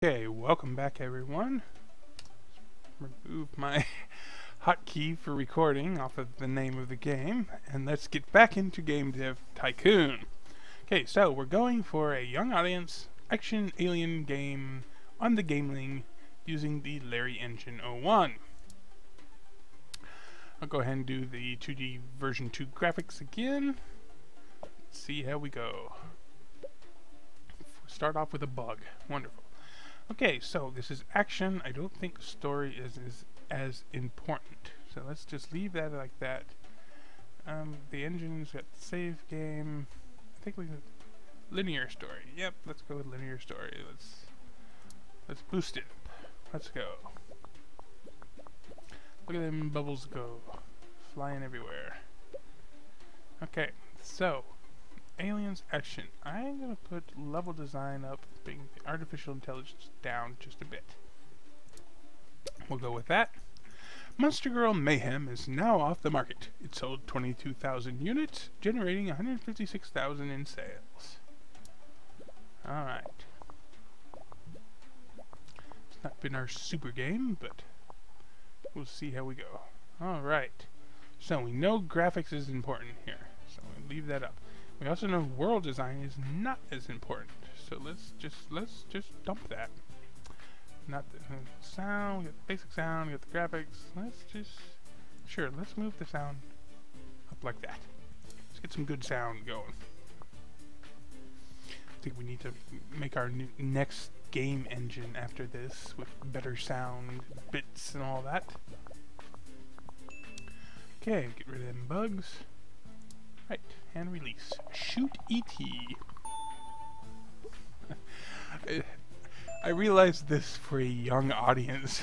Okay, welcome back everyone. Remove my hotkey for recording off of the name of the game, and let's get back into game dev Tycoon. Okay, so we're going for a young audience action alien game on the Gameling using the Larryihatechu 01. I'll go ahead and do the 2D version 2 graphics again. Let's see how we go. Start off with a bug. Wonderful. Okay, so this is action. I don't think story is as important. So let's just leave that like that. The engine's got save game. I think we linear story. Yep, let's go with linear story. Let's boost it up. Let's go. Look at them bubbles go. Flying everywhere. Okay, so aliens action. I'm gonna put level design up, bring the artificial intelligence down just a bit. We'll go with that. Monster Girl Mayhem is now off the market. It sold 22,000 units, generating 156,000 in sales. Alright. It's not been our super game, but we'll see how we go. Alright. So we know graphics is important here, so we'll leave that up. We also know world design is not as important, so let's just dump that. Not the sound, we got the basic sound, we got the graphics. Let's move the sound up like that. Let's get some good sound going. I think we need to make our next game engine after this with better sound bits and all that. Okay, get rid of them bugs. Right, and release. Shoot E.T. I realized this for a young audience.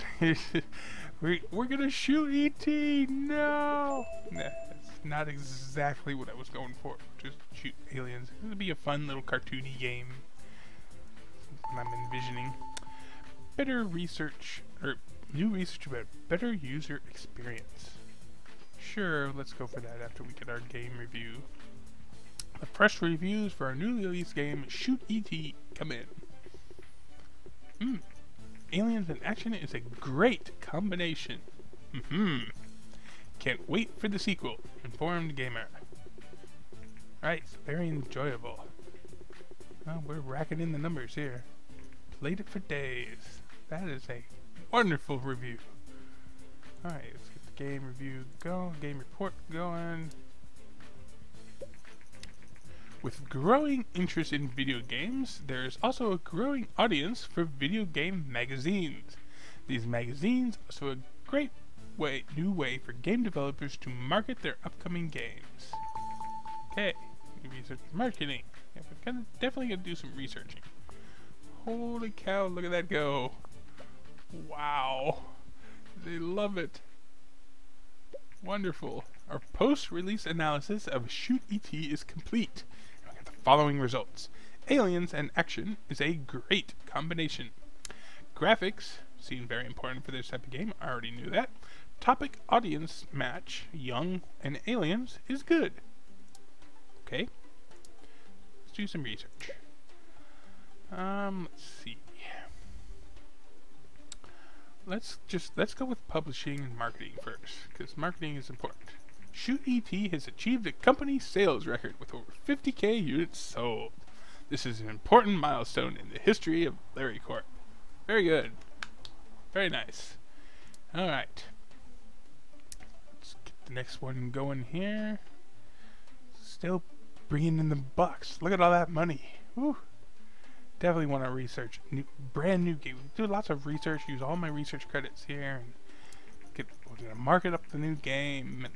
we're gonna shoot E.T. No! That's not exactly what I was going for. Just shoot aliens. It'll be a fun little cartoony game. I'm envisioning. Better research, or new research about better user experience. Sure, let's go for that after we get our game review. The fresh reviews for our newly released game, Shoot E.T. come in. Aliens and action is a great combination. Can't wait for the sequel. Informed gamer. Right, very enjoyable. Well, we're racking in the numbers here. Played it for days. That is a wonderful review. Alright, let's get the game review going, game report going. With growing interest in video games, there is also a growing audience for video game magazines. These magazines are also a great new way for game developers to market their upcoming games. Okay, research marketing. Yeah, we're definitely gonna do some researching. Holy cow, look at that go. Wow. They love it. Wonderful. Our post-release analysis of Shoot E.T. is complete. We got the following results. Aliens and action is a great combination. Graphics seem very important for this type of game. I already knew that. Topic audience match, young and aliens, is good. Okay. Let's do some research. Let's see. Let's go with publishing and marketing first, because marketing is important. Shoot E.T. has achieved a company sales record with over 50,000 units sold. This is an important milestone in the history of Larryihatechu. Very good. Very nice. Alright. Let's get the next one going here. Still bringing in the bucks. Look at all that money. Woo. Definitely want to research brand new game. Do lots of research. Use all my research credits here, and we're gonna market up the new game. And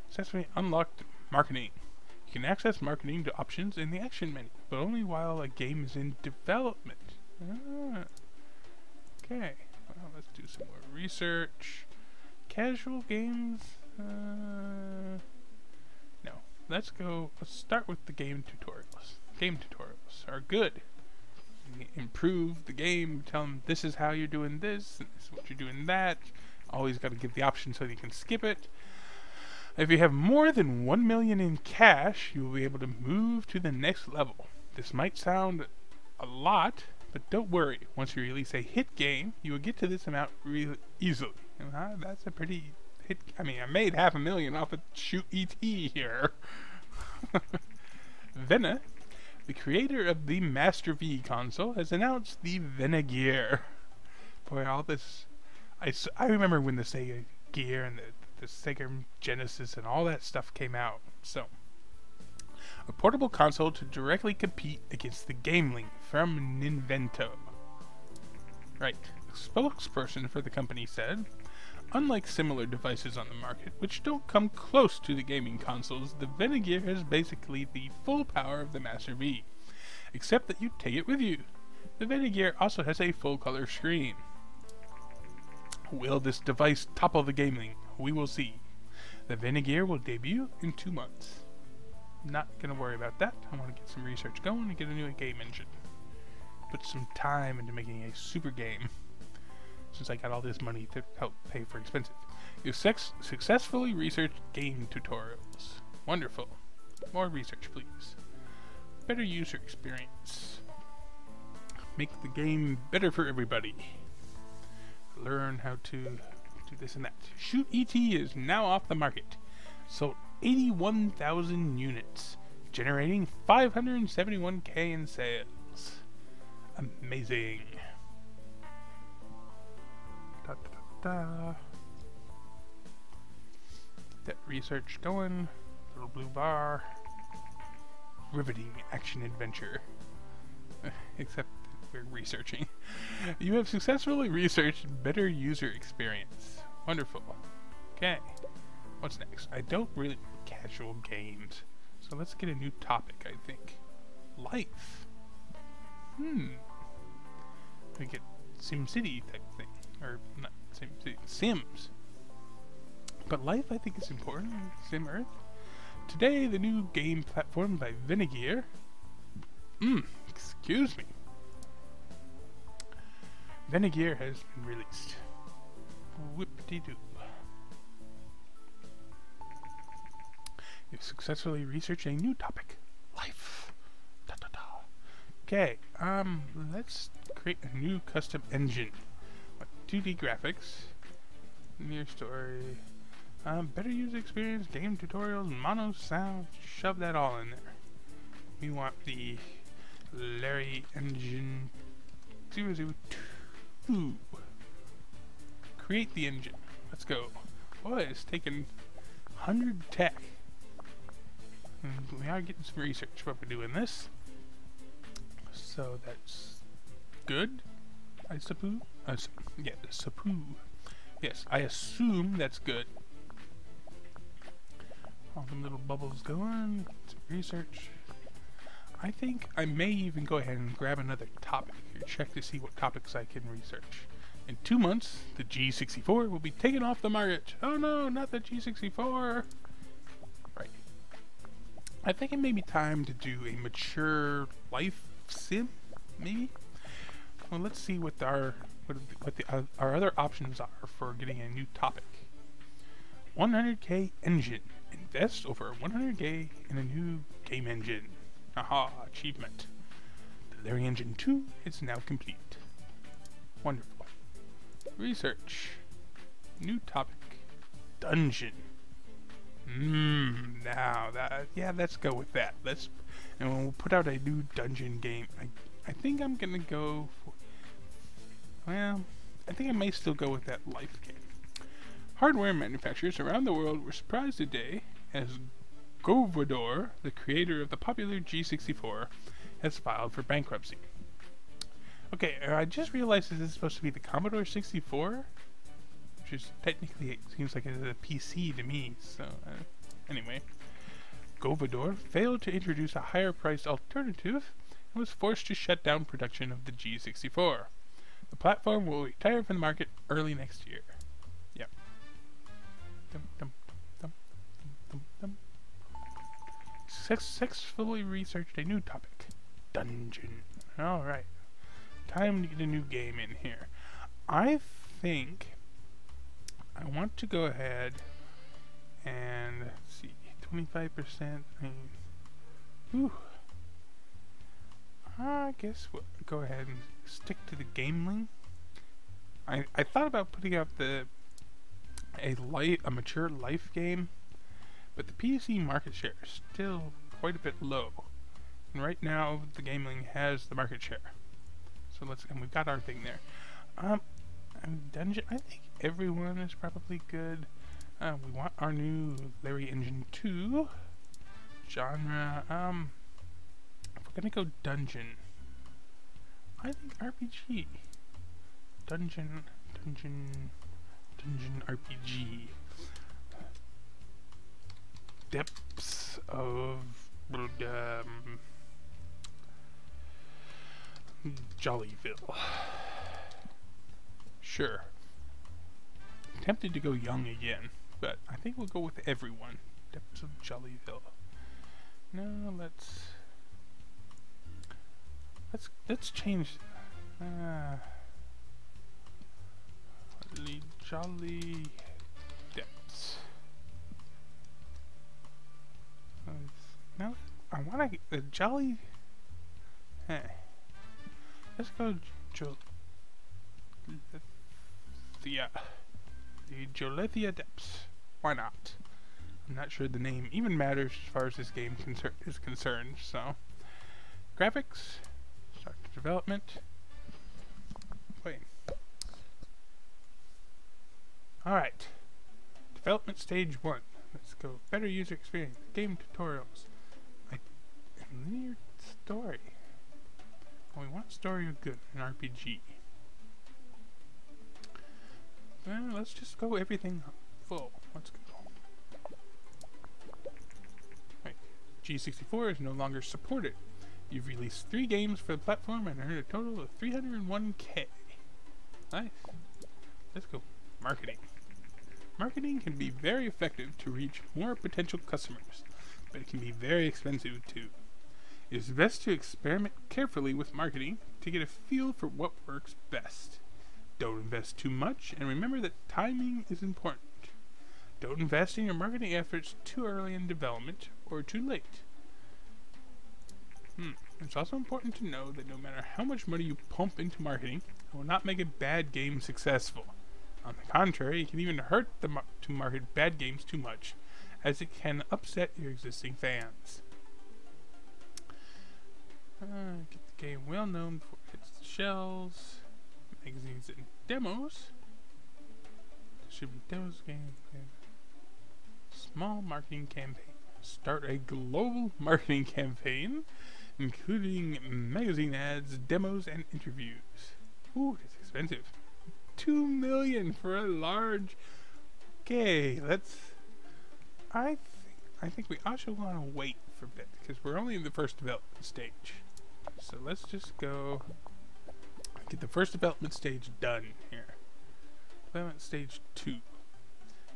successfully unlocked marketing. You can access marketing to options in the action menu, but only while a game is in development. Okay. Well, let's do some more research. Casual games. No. Let's start with the game tutorials. Game tutorials are good. Improve the game, tell them this is how you're doing this, and this is what you're doing that. Always got to give the option so that you can skip it. If you have more than 1 million in cash, you will be able to move to the next level. This might sound a lot, But don't worry, once you release a hit game, you will get to this amount really easily. That's a pretty hit. I mean, I made $500,000 off of Shoot ET here. Vena, the creator of the Master V console, has announced the Vena Gear. Boy, all this... I remember when the Sega Gear and the Sega Genesis and all that stuff came out. So, a portable console to directly compete against the Game Link from Ninvento. Right. A spokesperson for the company said, unlike similar devices on the market, which don't come close to the gaming consoles, the Vena Gear has basically the full power of the Master V, except that you take it with you. The Vena Gear also has a full-color screen. Will this device topple the Game Link? We will see. The Vena Gear will debut in 2 months. Not gonna worry about that. I want to get some research going and get a new game engine. Put some time into making a super game, since I got all this money to help pay for expensive. You've successfully researched game tutorials. Wonderful. More research, please. Better user experience. Make the game better for everybody. Learn how to do this and that. Shoot ET is now off the market. Sold 81,000 units, generating 571K in sales. Amazing. Da, da, da, da. That research going. Little blue bar. Riveting action adventure. Except we're researching. You have successfully researched better user experience. Wonderful. Okay. What's next? I don't really like casual games. So let's get a new topic, I think. Life. We get SimCity type thing. Or not SimCity. Sims. But life I think is important. Sim Earth. Today the new game platform by Vena Gear. Excuse me. Vena Gear has been released. Whip-de-doo. You've successfully researched a new topic. Life. Da da da. Okay, let's create a new custom engine. 2D graphics. Near story. Better user experience, game tutorials, mono sound. Shove that all in there. We want the Larryihatechu 002. Create the engine. Let's go. Boy, it's taken 100 tech. And we are getting some research while we're doing this. So that's good, I suppose. Yeah, suppose. Yes, I assume that's good. All the little bubbles going. Some research. I think I may even go ahead and grab another topic here. Check to see what topics I can research. In 2 months, the G64 will be taken off the market. Oh no, not the G64. Right. I think it may be time to do a mature life sim, maybe. Well, let's see what our other options are for getting a new topic. 100K engine. Invest over 100K in a new game engine. Aha, achievement. The Larryihatechu 2 is now complete. Wonderful. Research. New topic. Dungeon. Now that, yeah, let's go with that. And we'll put out a new dungeon game. I think I'm gonna go for, well, I think I may still go with that life game. Hardware manufacturers around the world were surprised today as Joethia, the creator of the popular G64, has filed for bankruptcy. Okay, I just realized this is supposed to be the Commodore 64, which is technically, it seems like it's a PC to me, so anyway. Joethia failed to introduce a higher-priced alternative and was forced to shut down production of the G64. The platform will retire from the market early next year. Yep. Dum, dum, dum, dum, dum. Successfully researched a new topic. Dungeon. Alright. Time to get a new game in here. I think I want to go ahead and, let's see, 25%. Whew. I guess we'll go ahead and stick to the gameling. I thought about putting out a mature life game, but the PC market share is still quite a bit low. And right now, the gameling has the market share. So and we've got our thing there. Dungeon, I think everyone is probably good. We want our new Larryihatechu genre. If we're gonna go dungeon, I think RPG. Dungeon RPG. Depths of Jollyville. Sure. Tempted to go young again, but I think we'll go with everyone. Depths of Jollyville. No, let's change. Jolly Depths. No, I want to the Jolly. Let's go the Joethia Depths. Why not? I'm not sure the name even matters as far as this game is concerned. So, graphics, start development. Wait. All right. Development stage 1. Let's go. Better user experience. Game tutorials. Linear story. Well, we want story good in RPG. Well, let's just go everything full. Let's go. Right. G64 is no longer supported. You've released 3 games for the platform and earned a total of 301K. Nice. Let's go. Marketing. Marketing can be very effective to reach more potential customers, but it can be very expensive too. It is best to experiment carefully with marketing to get a feel for what works best. Don't invest too much, and remember that timing is important. Don't invest in your marketing efforts too early in development or too late. It's also important to know that no matter how much money you pump into marketing, it will not make a bad game successful. On the contrary, it can even hurt to market bad games too much, as it can upset your existing fans. Get the game well known for its shells, magazines, and demos. Distribute demos, game. Small marketing campaign. Start a global marketing campaign, including magazine ads, demos, and interviews. Ooh, it's expensive. 2 million for a large. Okay, I think we also want to wait for a bit because we're only in the first development stage. So let's just go get the first development stage done here. Development stage 2.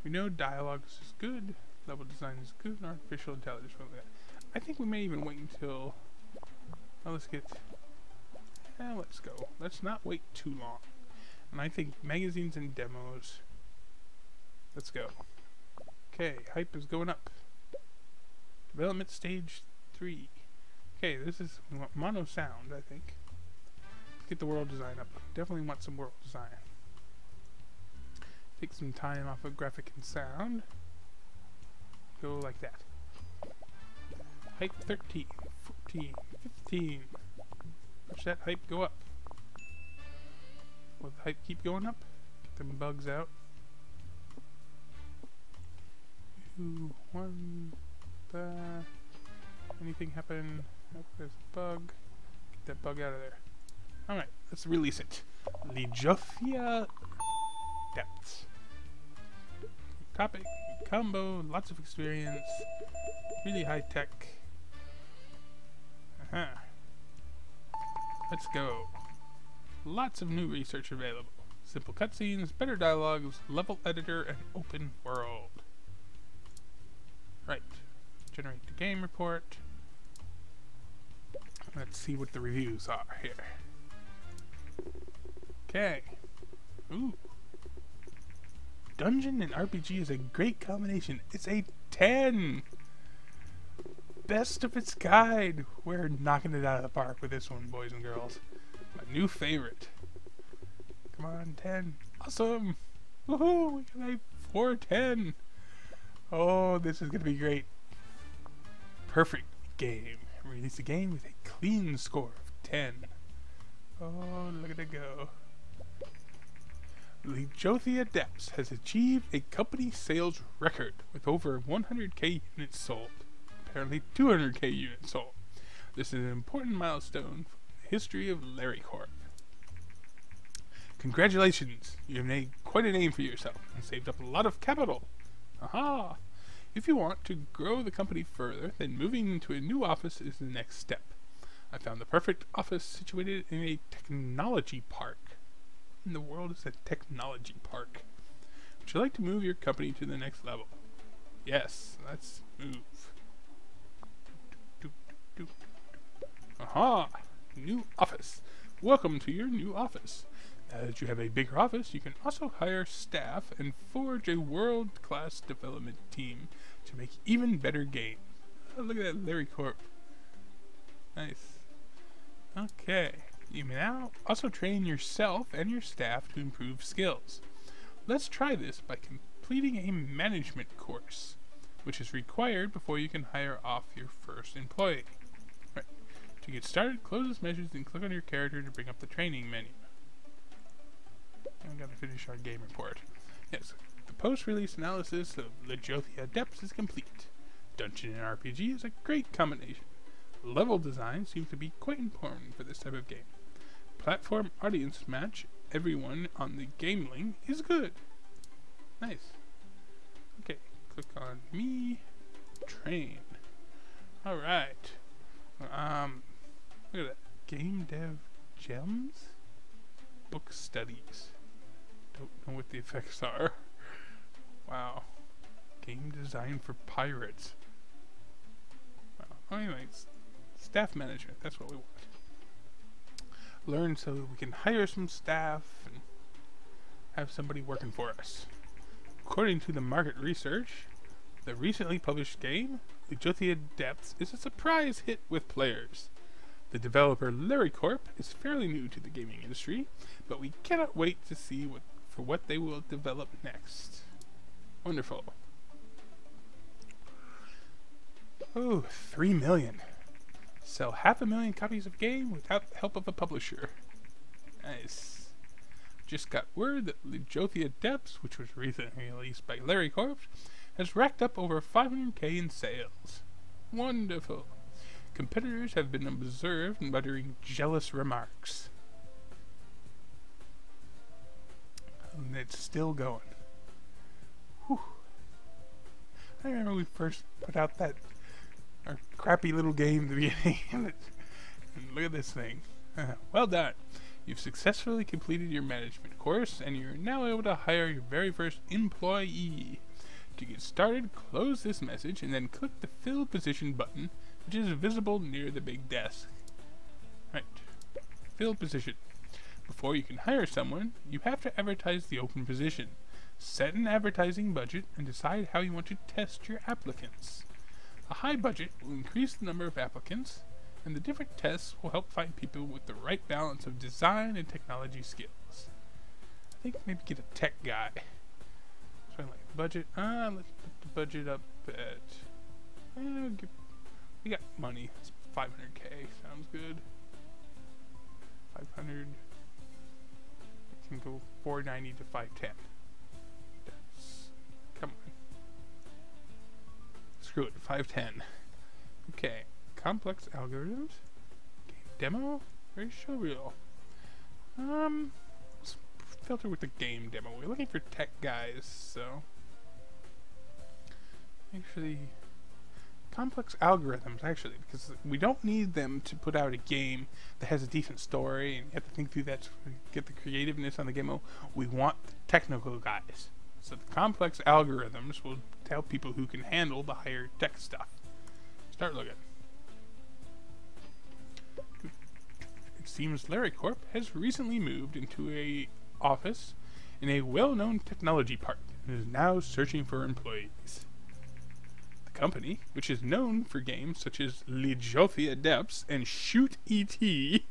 We know dialogue is good, level design is good, and artificial intelligence. I think we may even wait until. Well, let's go. Let's not wait too long. And I think magazines and demos. Let's go. Okay, hype is going up. Development stage 3. Okay, we want mono sound, I think. Let's get the world design up. Definitely want some world design. Take some time off of graphic and sound. Go like that. Hype 13, 14, 15. Watch that hype go up. Will the hype keep going up? Get them bugs out. 2, 1, anything happen? Nope, there's a bug. Get that bug out of there. Alright, let's release it. Joethia Depths. Topic, combo, lots of experience, really high tech. Let's go. Lots of new research available. Simple cutscenes, better dialogues, level editor, and open world. Right. Generate the game report. Let's see what the reviews are here. Okay. Ooh. Dungeon and RPG is a great combination. It's a 10! best of its kind. We're knocking it out of the park with this one, boys and girls. My new favorite. Come on, 10. Awesome. Woohoo! We got a 410. Oh, this is going to be great. Perfect game. Release a game with a clean score of 10. Oh, look at it go. Joethia has achieved a company sales record with over 100k units sold. Apparently 200k units sold. This is an important milestone for the history of Larryihatechu. Congratulations! You have made quite a name for yourself and saved up a lot of capital. Aha! If you want to grow the company further, then moving into a new office is the next step. I found the perfect office situated in a technology park. In the world is a technology park. Would you like to move your company to the next level? Yes, let's move. Aha! New office. Welcome to your new office. Now that you have a bigger office, you can also hire staff and forge a world-class development team to make even better games. Oh, look at that Larryihatechu. Nice. Okay. You may now also train yourself and your staff to improve skills. Let's try this by completing a management course, which is required before you can hire off your first employee. Right. To get started, close this message and click on your character to bring up the training menu. I've got to finish our game report. Yes, the post-release analysis of the Joethia is complete. Dungeon and RPG is a great combination. Level design seems to be quite important for this type of game. Platform audience match everyone on the game link is good. Nice. Okay, click on me. Train. Alright. Look at that. Game dev gems? Book studies. Don't know what the effects are. Wow. Game design for pirates. Wow. Anyways, staff management. That's what we want. Learn so we can hire some staff and have somebody working for us. According to the market research, the recently published game, the Joethia is a surprise hit with players. The developer Larryihatechu is fairly new to the gaming industry, but we cannot wait to see what they will develop next. Wonderful. Oh, 3 million. Sell 500,000 copies of game without the help of a publisher. Nice. Just got word that the Joethia, which was recently released by Larryihatechu, has racked up over 500k in sales. Wonderful. Competitors have been observed muttering jealous remarks. And it's still going. Whew. I remember we first put out that our crappy little game at the beginning. And look at this thing. Well done. You've successfully completed your management course, and you're now able to hire your very first employee. To get started, close this message, and then click the Fill Position button, which is visible near the big desk. Right. Fill position. Before you can hire someone, you have to advertise the open position. Set an advertising budget and decide how you want to test your applicants. A high budget will increase the number of applicants, and the different tests will help find people with the right balance of design and technology skills. I think maybe get a tech guy. So like budget. Let's put the budget up at. We got money. It's 500k. Sounds good. 500. We can go 490 to 510. Come on. Screw it. 510. Okay. Complex algorithms. Game demo. Very showreel. Let's filter with the game demo. We're looking for tech guys, so actually complex algorithms actually, because we don't need them to put out a game that has a decent story and you have to think through that to get the creativeness on the game. We want the technical guys. So the complex algorithms will tell people who can handle the higher tech stuff. Start looking. It seems Larryihatechu has recently moved into a office in a well-known technology park and is now searching for employees. The company, which is known for games such as Joethia and Shoot E.T.,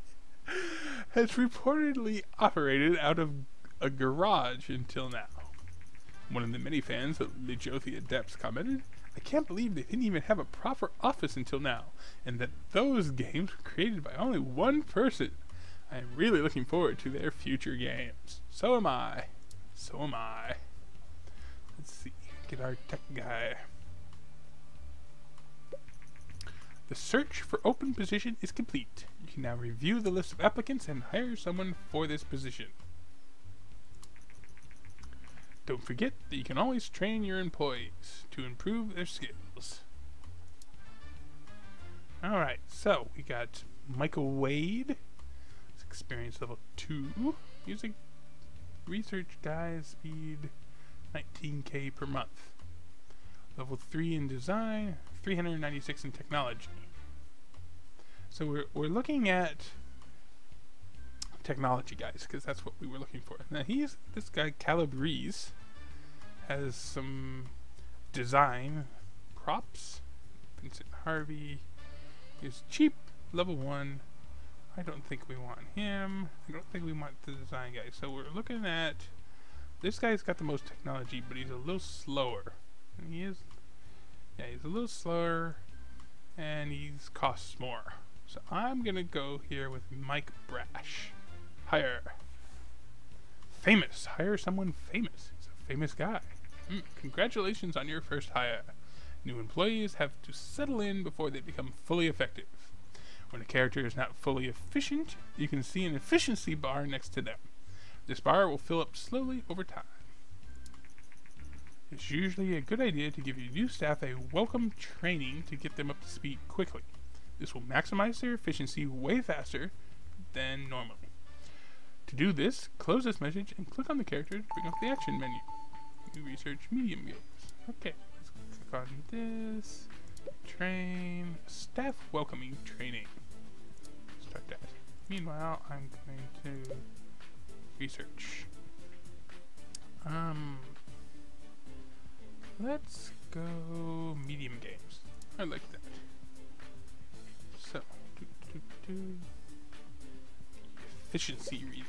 has reportedly operated out of a garage until now. One of the many fans of Joethia commented, "I can't believe they didn't even have a proper office until now, and that those games were created by only one person. I am really looking forward to their future games. So am I. So am I." Let's see. Get our tech guy. The search for open position is complete. You can now review the list of applicants and hire someone for this position. Don't forget that you can always train your employees to improve their skills. Alright, so we got Michael Wade. His experience level 2. Music research guy, speed 19k per month. Level 3 in design, 396 in technology. So we're looking at technology guys, because that's what we were looking for. Now this guy Calabrese has some design props. Vincent Harvey is cheap, level 1. I don't think we want him. I don't think we want the design guy. So we're looking at this guy's got the most technology, but he's a little slower. And he's a little slower, and he costs more. So I'm gonna go here with Mike Brash. Hire. Famous. Hire someone famous. He's a famous guy. Congratulations on your first hire. New employees have to settle in before they become fully effective. When a character is not fully efficient, you can see an efficiency bar next to them. This bar will fill up slowly over time. It's usually a good idea to give your new staff a welcome training to get them up to speed quickly. This will maximize their efficiency way faster than normally. To do this, close this message and click on the character to bring up the action menu. New research medium games. Okay, let's click on this. Train. Staff welcoming training. Start that. Meanwhile, I'm going to research. Let's go medium games. I like that. So, efficiency reading.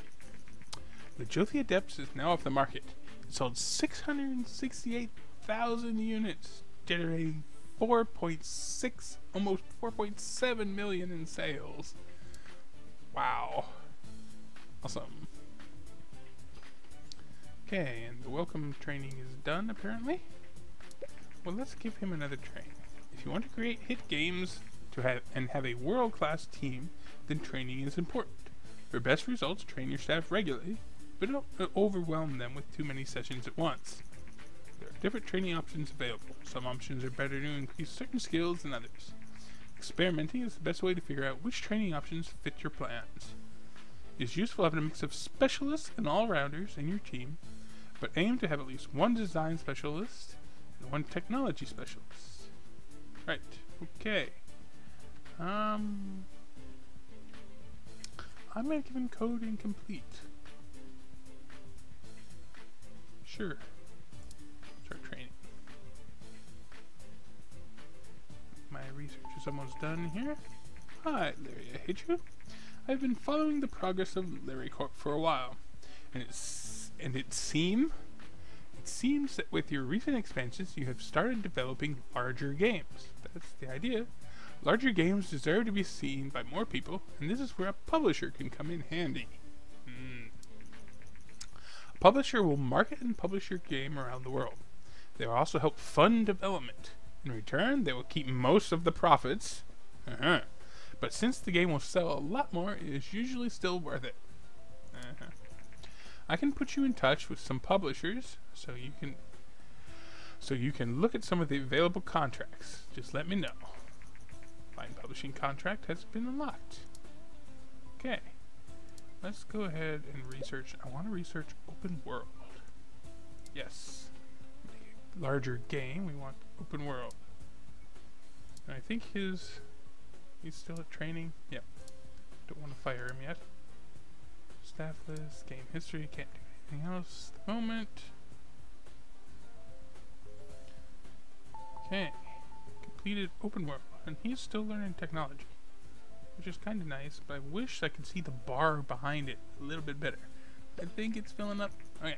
The Joethia is now off the market. It sold 668,000 units, generating 4.6, almost 4.7 million in sales. Wow. Awesome. Okay, and the welcome training is done apparently. Well, let's give him another train. If you want to create hit games and have a world-class team, then training is important. For best results, train your staff regularly, but don't overwhelm them with too many sessions at once. There are different training options available. Some options are better to increase certain skills than others. Experimenting is the best way to figure out which training options fit your plans. It is useful having a mix of specialists and all-rounders in your team, but aim to have at least one design specialist and one technology specialist. Right, okay. I'm gonna give him code incomplete. Sure. Start training. My research is almost done here. Hi, Larryihatechu. I've been following the progress of Larryihatechu for a while, and it seems that with your recent expansions, you have started developing larger games. That's the idea. Larger games deserve to be seen by more people, and this is where a publisher can come in handy. A publisher will market and publish your game around the world. They will also help fund development. In return, they will keep most of the profits. But since the game will sell a lot more, it is usually still worth it. I can put you in touch with some publishers so you can look at some of the available contracts. Just let me know. Fine publishing contract has been unlocked. Okay. Let's go ahead and research. I want to research open world. Yes. Larger game. We want open world. And I think he's still at training. Yep. Don't want to fire him yet. Staff list, game history, can't do anything else at the moment. Okay. completed open world, and he is still learning technology, which is kind of nice, but I wish I could see the bar behind it a little bit better. I think it's filling up. Okay.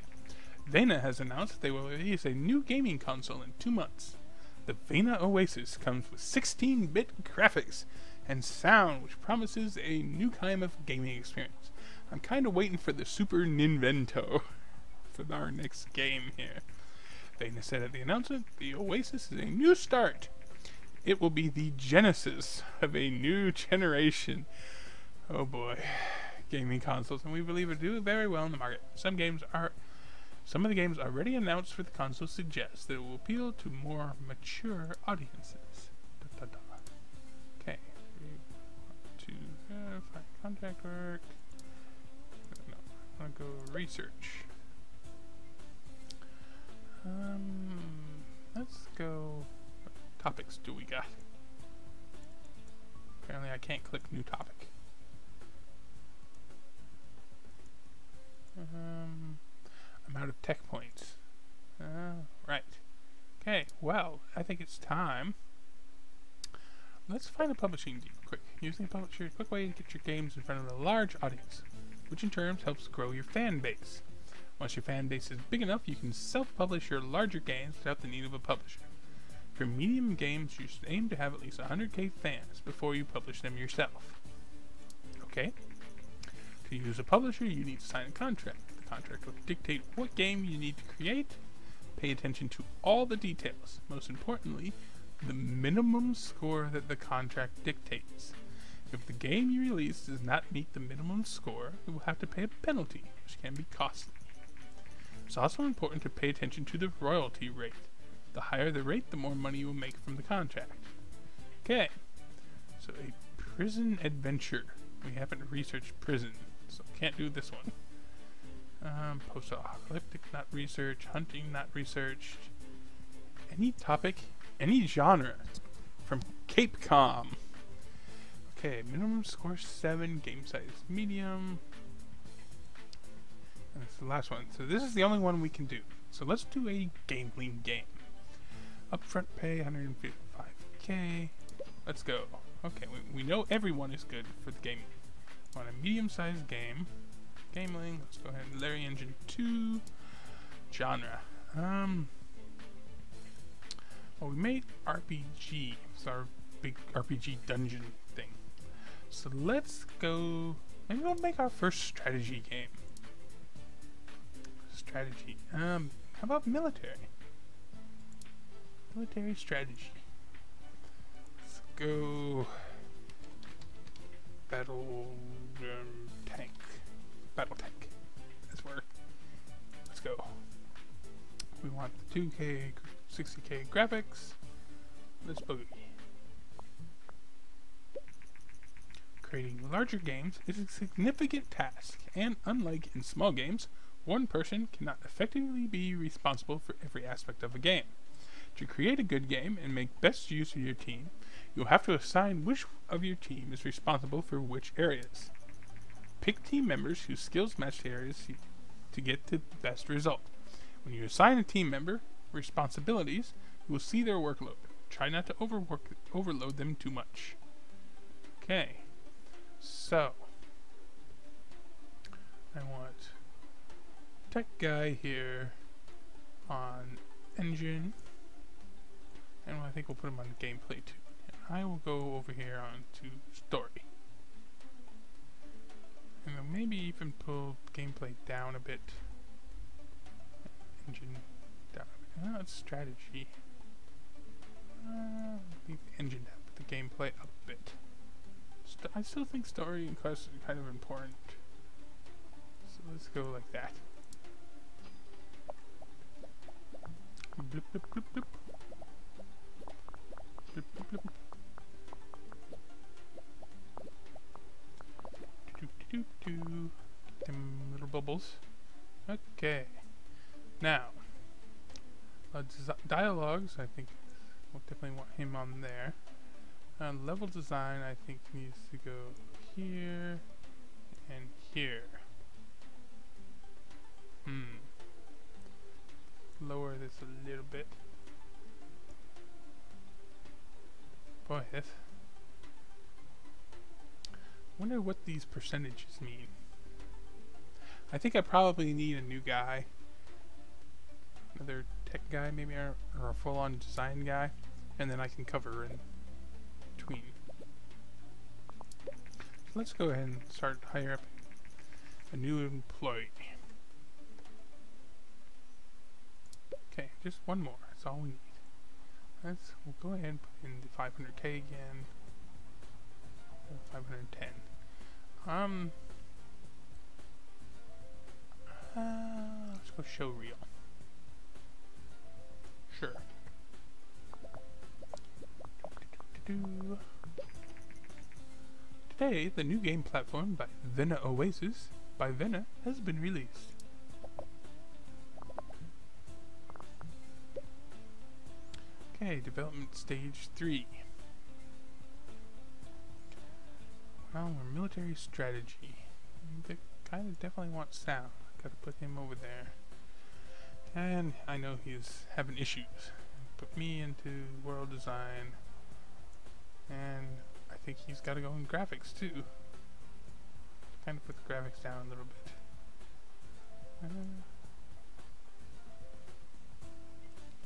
Vena has announced that they will release a new gaming console in 2 months. The Vena Oasis comes with 16-bit graphics and sound, which promises a new kind of gaming experience. I'm kind of waiting for the Super Ninvento for our next game here. Vena said at the announcement, the Oasis is a new start. It will be the genesis of a new generation. Oh boy. Gaming consoles, and we believe it do very well in the market. Some of the games already announced for the console suggest that it will appeal to more mature audiences. Okay. To find contract work. No, I want to go research. Let's go. What topics do we got? Apparently I can't click new topic. I'm out of tech points. Right. Okay, well, I think it's time. Let's find a publishing deal quick. Using a publisher is a quick way to get your games in front of a large audience, which in turn helps grow your fan base. Once your fan base is big enough, you can self-publish your larger games without the need of a publisher. For medium games, you should aim to have at least 100k fans before you publish them yourself. Okay? To use a publisher, you need to sign a contract. The contract will dictate what game you need to create. Pay attention to all the details. Most importantly, the minimum score that the contract dictates. If the game you release does not meet the minimum score, you will have to pay a penalty, which can be costly. It's also important to pay attention to the royalty rate. The higher the rate, the more money you will make from the contract. Okay, so a prison adventure. We haven't researched prison, so can't do this one. Post-apocalyptic, not researched. Hunting, not researched. Any topic, any genre from Capcom. Okay, minimum score 7, game size medium. And that's the last one. So this is the only one we can do. So let's do a gambling game. Upfront pay 155k. Let's go. Okay, we know everyone is good for the gaming. Want a medium-sized game. Gameling. Let's go ahead and Larryihatechu. Genre. Well, we made RPG. It's our big RPG dungeon thing. So let's go. Maybe we'll make our first strategy game. Strategy. How about military? Military strategy. Let's go. Battle tank. Battle tank. That's where. Let's go. We want the 2K, 60K graphics. Let's boogie. Creating larger games is a significant task, and unlike in small games, one person cannot effectively be responsible for every aspect of a game. To create a good game and make best use of your team, you'll have to assign which of your team is responsible for which areas. Pick team members whose skills match the areas to get the best result. When you assign a team member responsibilities, you will see their workload. Try not to overload them too much. Okay, so I want tech guy here on engine, and I think we'll put him on gameplay too. And I will go over here on to story, and then maybe even pull gameplay down a bit. Engine down a bit. No, it's strategy. Leave the engine down, put the gameplay up a bit. I still think story and quest are kind of important. So let's go like that. Blip, blip, blip, blip. Blip, blip, blip. Do. Them little bubbles. Okay. Now, dialogues, I think we'll definitely want him on there. Level design, I think, needs to go here and here. Lower this a little bit. Boy, that's... wonder what these percentages mean. I think I probably need a new guy. Another tech guy, maybe, or a full-on design guy. And then I can cover in between. So let's go ahead and start hire up a new employee. Okay, just one more. That's all we need. We'll go ahead and put in the 500k again. 510. Let's go show reel. Sure. Today, the new game platform by Vena Oasis by Vena has been released. Okay, development stage 3. Well, we're military strategy. They kind of definitely want sound. Gotta put him over there. And I know he's having issues. Put me into world design. And I think he's gotta go in graphics too. Kind of put the graphics down a little bit.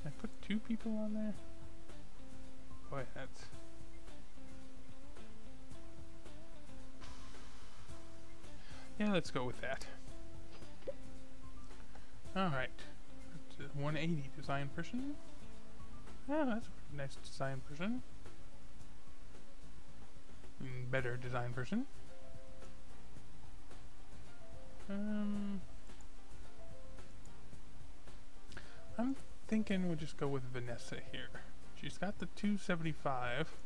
I put 2 people on there? Boy, that's... yeah, let's go with that. Alright. 180 design person. Oh, that's a nice design person. Better design person. I'm thinking we'll just go with Vanessa here. She's got the 275,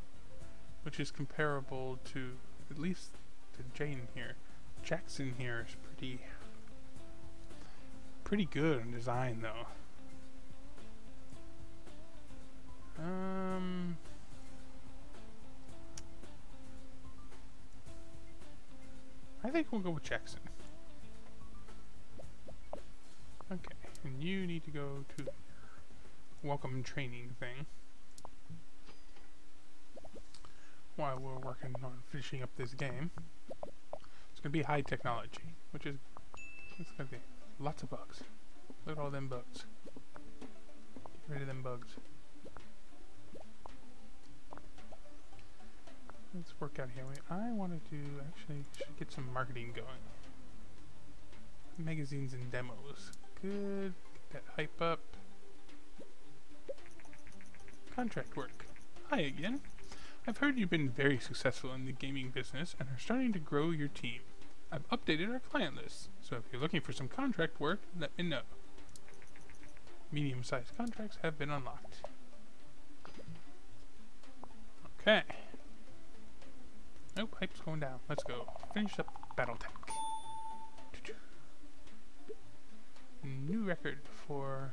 which is comparable to, at least to Jane here. Jackson here is pretty good in design though. I think we'll go with Jackson. Okay, and you need to go to the welcome training thing while we're working on finishing up this game. It's gonna be high technology, which is, it's gonna be lots of bugs. Look at all them bugs. Get rid of them bugs. Let's work out here. I wanted to actually should get some marketing going. Magazines and demos. Good. Get that hype up. Contract work. Hi again. I've heard you've been very successful in the gaming business and are starting to grow your team. I've updated our client list, so if you're looking for some contract work, let me know. Medium-sized contracts have been unlocked. Okay. Nope, hype's going down. Let's go. Finish up Battletech. New record for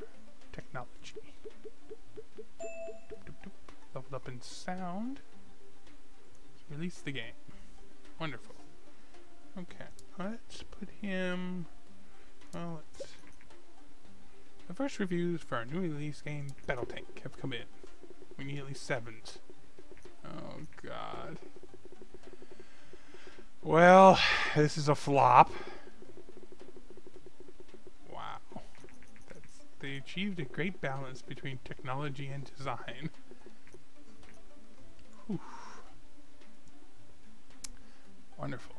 technology. Leveled up in sound. Let's release the game. Wonderful. Okay, let's put him... well, let's... the first reviews for our newly released game, Battletech, have come in. We need at least 7s. Oh, God. Well, this is a flop. Wow. They achieved a great balance between technology and design. Whew. Wonderful.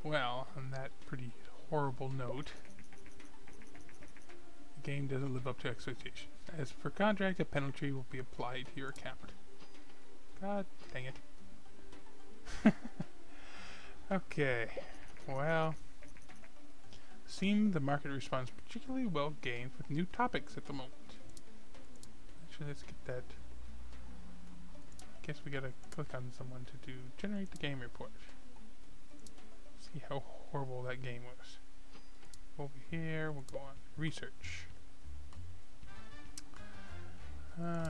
Well, on that pretty horrible note, the game doesn't live up to expectations. As per contract, a penalty will be applied to your account. God dang it. Okay, well, seems the market responds particularly well gained with new topics at the moment. Actually, let's get that. I guess we gotta click on someone to do generate the game report. See how horrible that game was. Over here, we'll go on research.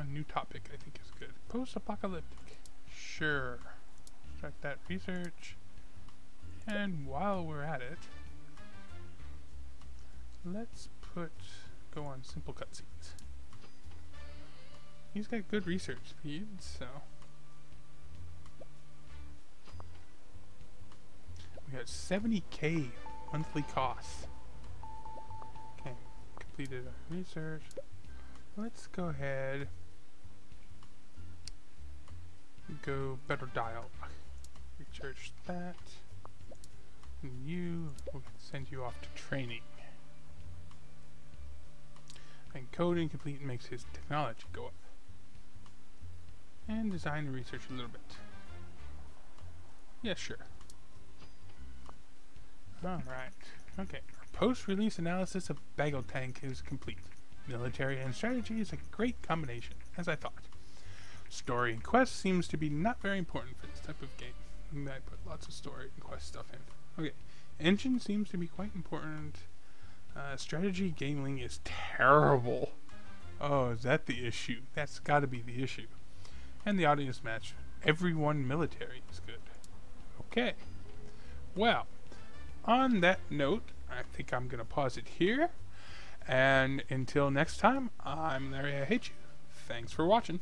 New topic, I think is good. Post-apocalyptic. Sure. Start that research. And while we're at it, let's go on simple cutscenes. He's got good research speed, so We got 70k monthly costs. Okay, completed our research. Let's go ahead and go better dialogue. Research that. And you, we'll send you off to training. And coding complete makes his technology go up. And design and research a little bit. Yeah, sure. Alright. Okay. Our post-release analysis of Battletank is complete. Military and strategy is a great combination, as I thought. Story and quest seems to be not very important for this type of game. I put lots of story and quest stuff in. Okay. Engine seems to be quite important. Strategy gaming is terrible. Oh, is that the issue? That's gotta be the issue. And the audience match. Everyone military is good. Okay. Well, on that note, I think I'm gonna pause it here. And until next time, I'm Larryihatechu. Thanks for watching.